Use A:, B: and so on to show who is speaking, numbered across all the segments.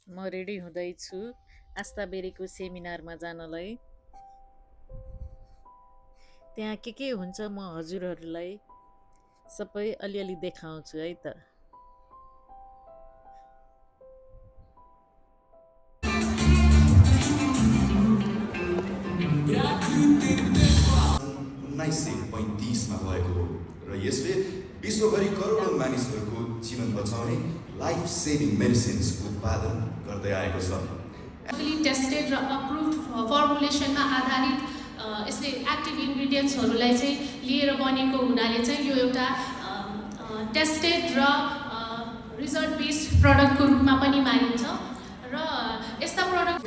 A: म रेडी हुँदैछु आस्ताबेरीको सेमिनारमा जानलाई। त्यहाँ के हुन्छ म हजुरहरूलाई सबै अलिअलि देखाउँछु है त।
B: सन् 1935 मा भएको हो र यसले विश्वभरि करोडौँ मानिसहरूको जीवन बचाउने लाइफ सेभिङ मेडिसिन्स उत्पादन गर्दै आएको छ।
C: टेस्टेड र अप्रुभड फर्मुलेसनमा आधारित यसले एक्टिभ इन्ग्रिडियन्ट्सहरूलाई चाहिँ लिएर बनेको हुनाले चाहिँ यो एउटा टेस्टेड र रिजल्ट बेस्ड प्रडक्टको रूपमा पनि मानिन्छ र यस्ता प्रडक्ट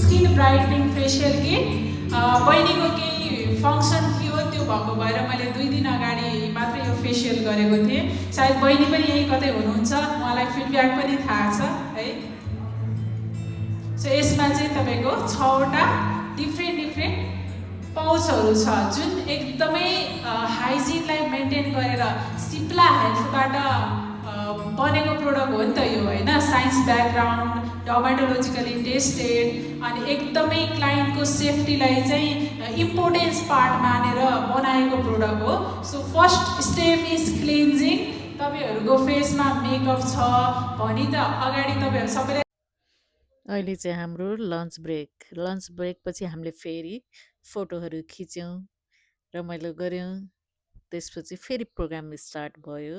D: स्किन ब्राइटनिङ फेसियल किट बहिनीको केही फङ्सन थियो त्यो भएको भएर मैले 2 दिन अगाडि मात्रै यो फेसियल गरेको थिएँ। सायद बहिनी पनि यही कतै हुनुहुन्छ, उहाँलाई फिडब्याक पनि थाहा छ है। सो यसमा चाहिँ तपाईँको 6वटा डिफ्रेन्ट पाउचहरू छ जुन एकदमै हाइजिनलाई मेन्टेन गरेर सिप्ला हेल्थबाट बनेको प्रोडक्ट हो नि त यो होइन। साइन्स ब्याकग्राउन्ड, डर्माटोलोजिकली टेस्टेड अनि एकदमै क्लाइन्टको सेफ्टीलाई चाहिँ इम्पोर्टेन्स पार्ट मानेर बनाएको प्रोडक्ट हो। So first step is cleansing. तपाईँहरूको फेसमा मेकअप छ भने त अगाडि तपाईँहरू सबैलाई
A: अहिले चाहिँ हाम्रो लन्च ब्रेक पछि हामीले फेरि फोटोहरू खिच्यौँ रमाइलो गऱ्यौँ। त्यसपछि फेरि प्रोग्राम स्टार्ट भयो।